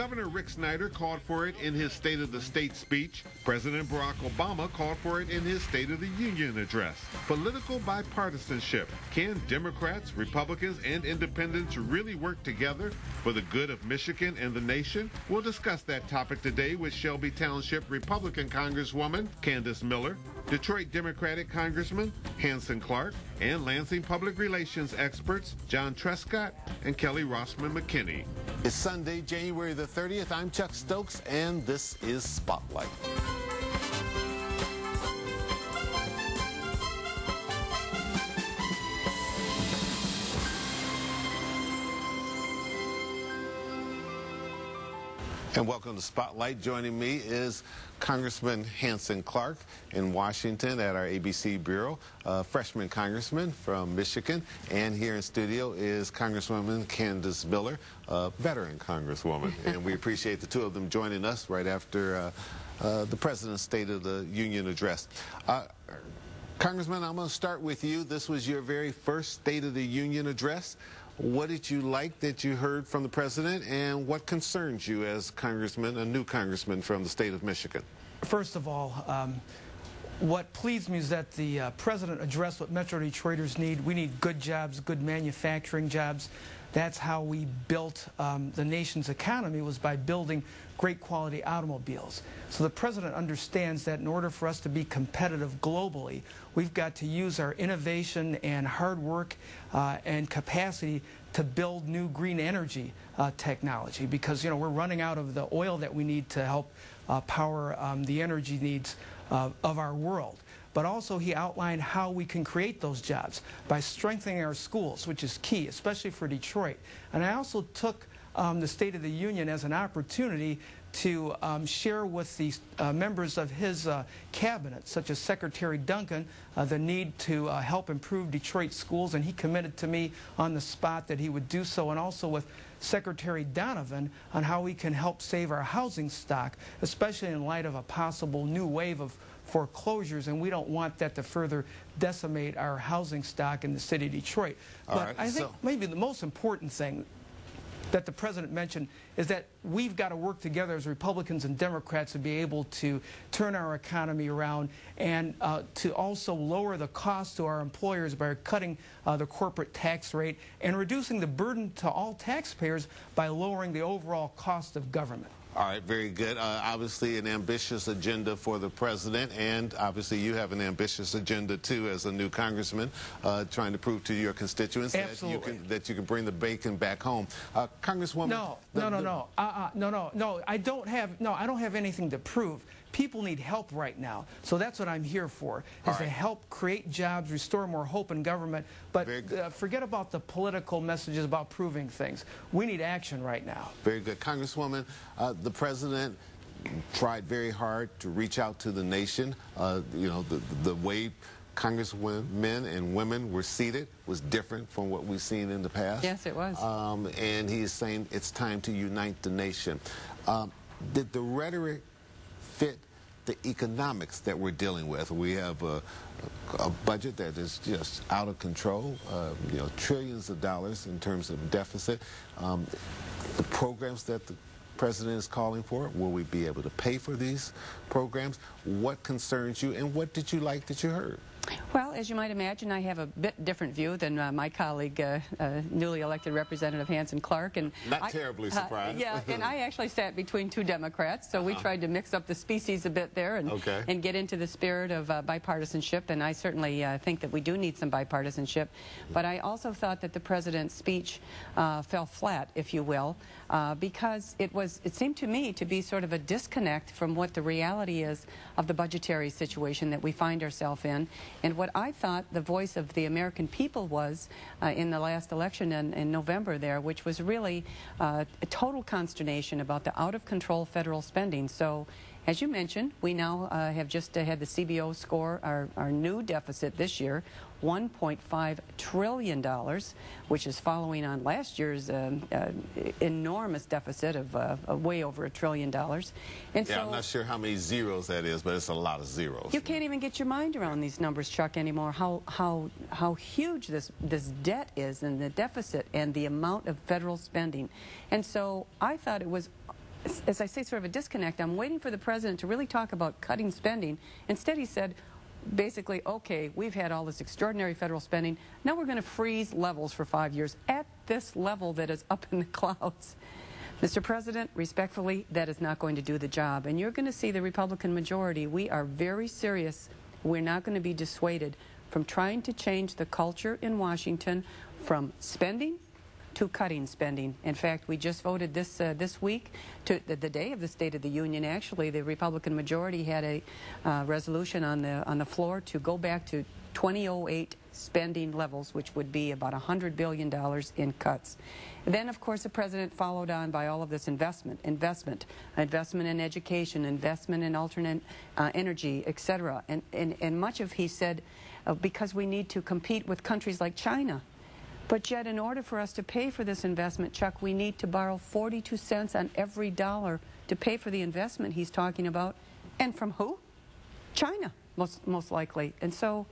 Governor Rick Snyder called for it in his State of the State speech. President Barack Obama called for it in his State of the Union address. Political bipartisanship. Can Democrats, Republicans, and independents really work together for the good of Michigan and the nation? We'll discuss that topic today with Shelby Township Republican Congresswoman Candice Miller, Detroit Democratic Congressman Hanson Clark, and Lansing Public Relations experts John Trescott and Kelly Rossman McKinney. It's Sunday, January the 30th. I'm Chuck Stokes, and this is Spotlight. And welcome to Spotlight. Joining me is Congressman Hanson Clark in Washington at our ABC Bureau, freshman congressman from Michigan. And here in studio is Congresswoman Candice Miller, veteran congresswoman. And we appreciate the two of them joining us right after the President's State of the Union address. Congressman, I'm going to start with you. This was your very first State of the Union address. What did you like that you heard from the President, and what concerns you as congressman, a new congressman from the state of Michigan? First of all, what pleased me is that the President addressed what Metro Detroiters need. We need good jobs, good manufacturing jobs. That's how we built the nation's economy, was by building great quality automobiles. So the President understands that in order for us to be competitive globally, we've got to use our innovation and hard work and capacity to build new green energy technology, because we're running out of the oil that we need to help power the energy needs of our world. But also he outlined how we can create those jobs by strengthening our schools, which is key, especially for Detroit. And I also took the State of the Union as an opportunity to share with the members of his cabinet, such as Secretary Duncan, the need to help improve Detroit schools, and he committed to me on the spot that he would do so, and also with Secretary Donovan on how we can help save our housing stock, especially in light of a possible new wave of foreclosures, and we don't want that to further decimate our housing stock in the city of Detroit. But I think maybe the most important thing that the President mentioned is that we've got to work together as Republicans and Democrats to be able to turn our economy around, and to also lower the cost to our employers by cutting the corporate tax rate and reducing the burden to all taxpayers by lowering the overall cost of government. All right, very good. Obviously an ambitious agenda for the President, and obviously you have an ambitious agenda too as a new congressman, trying to prove to your constituents that you can bring the bacon back home. Congresswoman. No, I don't have anything to prove. People need help right now, so that's what I'm here for, is to help create jobs, restore more hope in government, but forget about the political messages about proving things. We need action right now. Very good. Congresswoman, the President tried very hard to reach out to the nation. The way congressmen and women were seated was different from what we've seen in the past. Yes, it was. And he's saying it's time to unite the nation. Did the rhetoric fit the economics that we're dealing with? We have a budget that is just out of control, trillions of dollars in terms of deficit. The programs that the President is calling for, will we be able to pay for these programs? What concerns you, and what did you like that you heard? Well, as you might imagine, I have a bit different view than my colleague, newly elected Representative Hanson Clark. And Not terribly surprised. Yeah, and I actually sat between two Democrats, so we tried to mix up the species a bit there and get into the spirit of bipartisanship, and I certainly think that we do need some bipartisanship. But I also thought that the President's speech fell flat, if you will, because it seemed to me to be sort of a disconnect from what the reality is of the budgetary situation that we find ourselves in, and what I thought the voice of the American people was in the last election in November there, which was really a total consternation about the out-of-control federal spending. So, as you mentioned, we now have just had the CBO score our new deficit this year, $1.5 trillion, which is following on last year's enormous deficit of way over $1 trillion. And so, I'm not sure how many zeros that is, but it's a lot of zeros. You can't even get your mind around these numbers, Chuck, anymore, how huge this debt is, and the deficit and the amount of federal spending. And so I thought it was as I say, sort of a disconnect. I'm waiting for the president to really talk about cutting spending. Instead, he said, basically, okay, we've had all this extraordinary federal spending. Now we're going to freeze levels for 5 years at this level that is up in the clouds. Mr. President, respectfully, that is not going to do the job. And you're going to see the Republican majority. We are very serious. We're not going to be dissuaded from trying to change the culture in Washington from spending to cutting spending. In fact, we just voted this week, to the day of the State of the Union. Actually, the Republican majority had a resolution on the floor to go back to 2008 spending levels, which would be about $100 billion in cuts. And then, of course, the president followed on by all of this investment in education, investment in alternate energy, etc. And much of he said, because we need to compete with countries like China. But yet, in order for us to pay for this investment, Chuck, we need to borrow 42 cents on every dollar to pay for the investment he's talking about. And from who? China, most likely. And so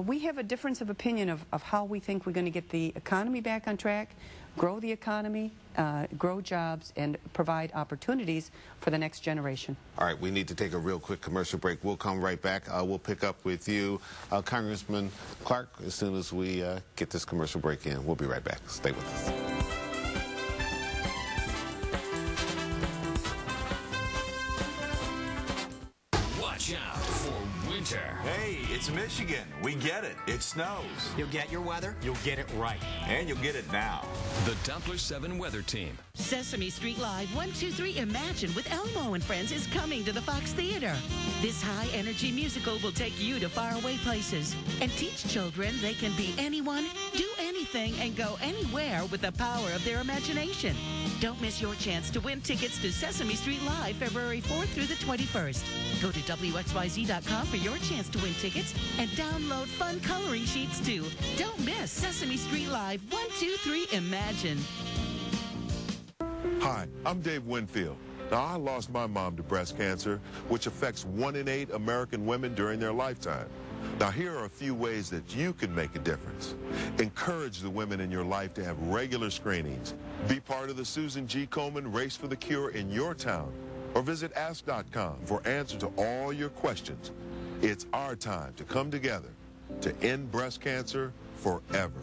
we have a difference of opinion of how we think we're going to get the economy back on track, grow the economy, grow jobs, and provide opportunities for the next generation. All right, we need to take a real quick commercial break. We'll come right back. We'll pick up with you, Congressman Clark, as soon as we get this commercial break in. We'll be right back. Stay with us. Watch out for winter. Hey, it's Michigan. We get it. It snows. You'll get your weather, you'll get it right. And you'll get it now. The Doppler 7 Weather Team. Sesame Street Live 123 Imagine with Elmo and Friends is coming to the Fox Theater. This high-energy musical will take you to faraway places and teach children they can be anyone, do anything, and go anywhere with the power of their imagination. Don't miss your chance to win tickets to Sesame Street Live February 4th through the 21st. Go to WXYZ.com for your chance to win tickets and download fun coloring sheets too. Don't miss Sesame Street Live 123 Imagine. Hi, I'm Dave Winfield. Now, I lost my mom to breast cancer, which affects 1 in 8 American women during their lifetime. Now, here are a few ways that you can make a difference. Encourage the women in your life to have regular screenings. Be part of the Susan G. Komen Race for the Cure in your town. Or visit ask.com for answers to all your questions. It's our time to come together to end breast cancer forever.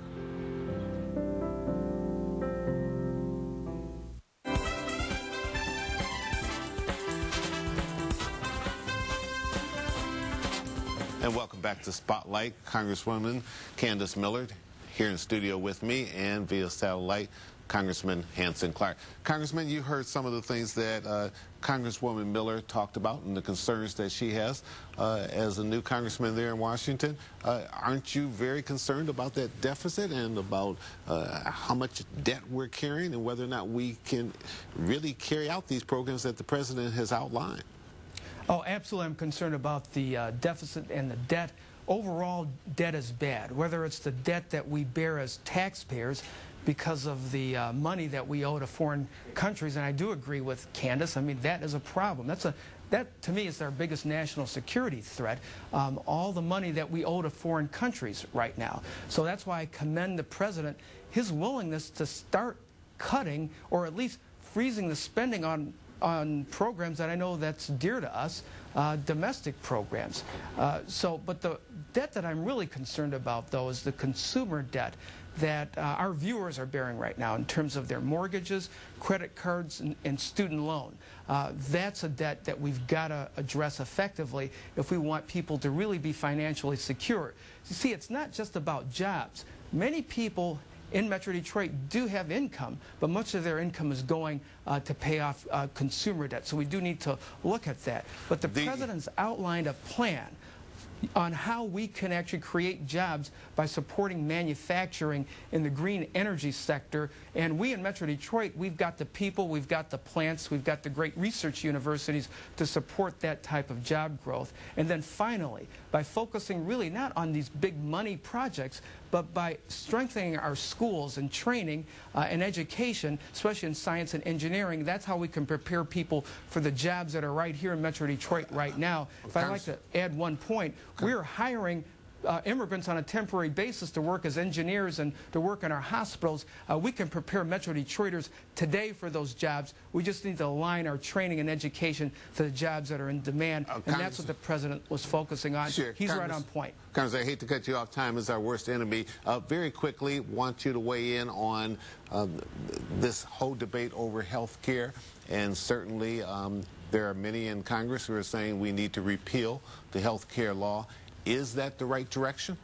And welcome back to Spotlight. Congresswoman Candice Miller here in studio with me, and via satellite, Congressman Hanson Clark. Congressman, you heard some of the things that Congresswoman Miller talked about and the concerns that she has as a new congressman there in Washington. Aren't you very concerned about that deficit and about how much debt we're carrying and whether or not we can really carry out these programs that the president has outlined? Oh, absolutely. I'm concerned about the deficit and the debt. Overall, debt is bad, whether it's the debt that we bear as taxpayers because of the money that we owe to foreign countries. And I do agree with Candace. I mean, that is a problem. That, to me, is our biggest national security threat, all the money that we owe to foreign countries right now. So that's why I commend the president, his willingness to start cutting or at least freezing the spending on programs that I know that's dear to us, domestic programs. But the debt that I'm really concerned about, though, is the consumer debt that our viewers are bearing right now in terms of their mortgages, credit cards, and student loan. That's a debt that we've got to address effectively if we want people to really be financially secure. You see, it's not just about jobs. Many people in Metro Detroit do have income, but much of their income is going to pay off consumer debt. So we do need to look at that. But the president's outlined a plan on how we can actually create jobs by supporting manufacturing in the green energy sector. And we in Metro Detroit, we've got the people, we've got the plants, we've got the great research universities to support that type of job growth. And then finally, by focusing really not on these big money projects, but by strengthening our schools and training and education, especially in science and engineering, that's how we can prepare people for the jobs that are right here in Metro Detroit right now. If I'd like to add one point, we're hiring immigrants on a temporary basis to work as engineers and to work in our hospitals. We can prepare Metro Detroiters today for those jobs. We just need to align our training and education to the jobs that are in demand, and that's what the president was focusing on. Sure. He's right on point. Congress, I hate to cut you off. Time is our worst enemy. Very quickly, want you to weigh in on this whole debate over health care, and certainly there are many in Congress who are saying we need to repeal the health care law. Is that the right direction?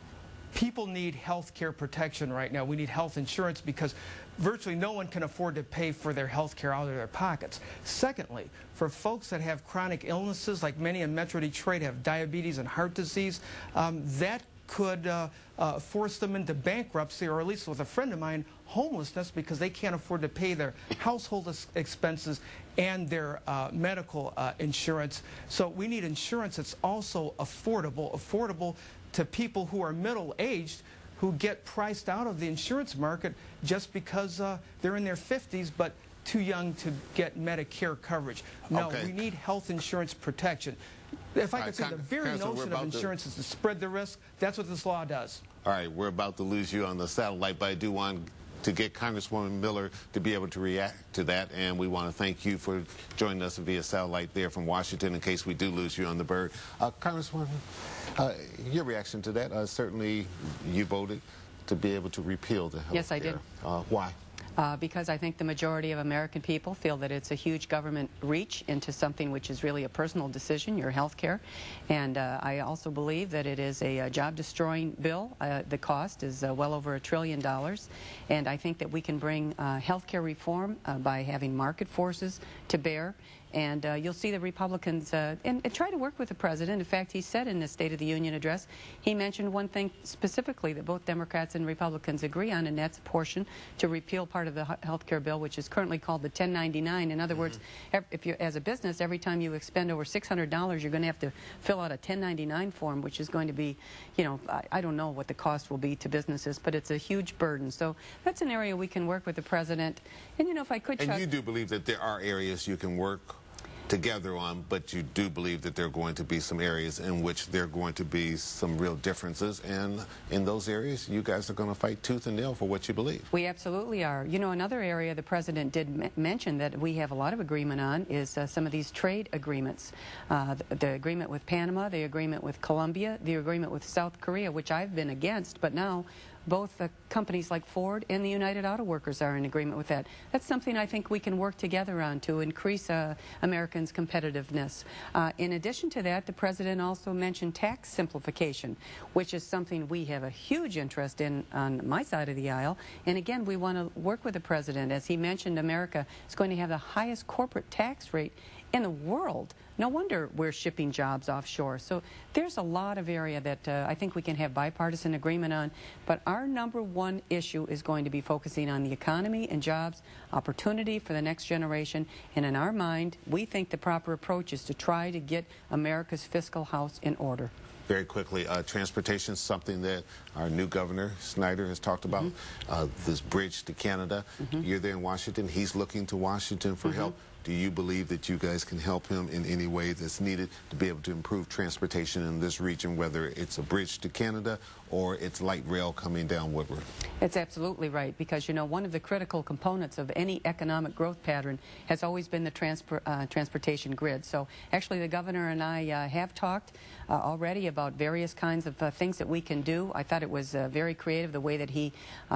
People need health care protection right now. We need health insurance because virtually no one can afford to pay for their health care out of their pockets. Secondly, for folks that have chronic illnesses, like many in Metro Detroit have diabetes and heart disease, that could force them into bankruptcy, or at least with a friend of mine, homelessness, because they can't afford to pay their household expenses and their medical insurance. So we need insurance that's also affordable to people who are middle-aged, who get priced out of the insurance market just because they're in their 50s but too young to get Medicare coverage. No, we need health insurance protection. If I could say, the very notion of insurance is to spread the risk. That's what this law does. All right, we're about to lose you on the satellite, but I do want to get Congresswoman Miller to be able to react to that, and we want to thank you for joining us via satellite there from Washington in case we do lose you on the bird. Congresswoman, your reaction to that? Certainly you voted to be able to repeal the health care. Yes, I did. Why? Because I think the majority of American people feel that it's a huge government reach into something which is really a personal decision, your health care. And I also believe that it is a job-destroying bill. The cost is well over $1 trillion. And I think that we can bring health care reform by having market forces to bear. And you'll see the Republicans and try to work with the president. In fact, he said in the State of the Union address, he mentioned one thing specifically that both Democrats and Republicans agree on, and that's a portion to repeal part of the health care bill, which is currently called the 1099. In other words, if you, as a business, every time you expend over $600, you're going to have to fill out a 1099 form, which is going to be, you know, I don't know what the cost will be to businesses, but it's a huge burden. So that's an area we can work with the president. And, you know, if I could... And you do believe that there are areas you can work together on, but you do believe that there are going to be some areas in which there are going to be some real differences, and in those areas you guys are going to fight tooth and nail for what you believe. We absolutely are. You know, another area the president did mention that we have a lot of agreement on is some of these trade agreements. The agreement with Panama, the agreement with Colombia, the agreement with South Korea, which I've been against, but now both companies like Ford and the United Auto Workers are in agreement with that. That's something I think we can work together on to increase Americans' competitiveness. In addition to that, the president also mentioned tax simplification, which is something we have a huge interest in on my side of the aisle. And again, we want to work with the president. As he mentioned, America is going to have the highest corporate tax rate in the world. No wonder we're shipping jobs offshore. So there's a lot of area that I think we can have bipartisan agreement on. But our #1 issue is going to be focusing on the economy and jobs, opportunity for the next generation. And in our mind, we think the proper approach is to try to get America's fiscal house in order. Very quickly, transportation is something that our new governor, Snyder, has talked about. This bridge to Canada. You're there in Washington. He's looking to Washington for help. Do you believe that you guys can help him in any way that's needed to be able to improve transportation in this region, whether it's a bridge to Canada or it's light rail coming down Woodward? It's absolutely right, because, you know, one of the critical components of any economic growth pattern has always been the transportation grid. So actually the governor and I have talked already about various kinds of things that we can do. I thought it was very creative the way that he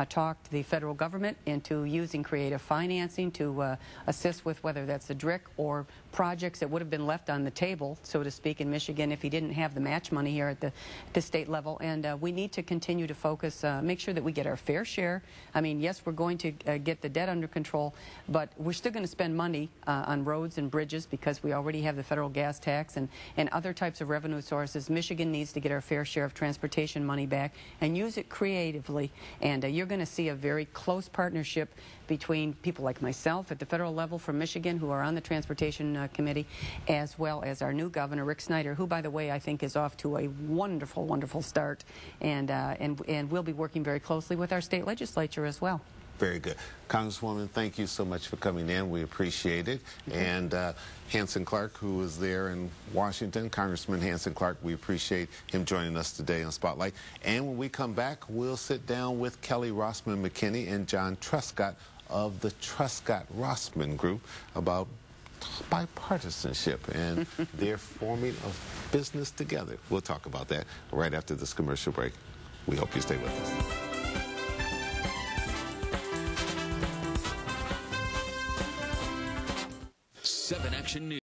talked the federal government into using creative financing to assist with whether that's the DRIC or projects that would have been left on the table, so to speak, in Michigan if he didn't have the match money here at the state level. And we need to continue to focus, make sure that we get our fair share. I mean, yes, we're going to get the debt under control, but we're still going to spend money on roads and bridges because we already have the federal gas tax and other types of revenue sources. Michigan needs to get our fair share of transportation money back and use it creatively. And you're going to see a very close partnership between people like myself at the federal level from Michigan who are on the Transportation Committee, as well as our new governor, Rick Snyder, who, by the way, I think is off to a wonderful, wonderful start. And we'll be working very closely with our state legislature as well. Very good. Congresswoman, thank you so much for coming in. We appreciate it. And Hanson Clark, who is there in Washington, Congressman Hanson Clark, we appreciate him joining us today on Spotlight. And when we come back, we'll sit down with Kelly Rossman McKinney and John Truscott of the Truscott-Rossman Group about bipartisanship and their forming of business together. We'll talk about that right after this commercial break. We hope you stay with us. 7 Action News.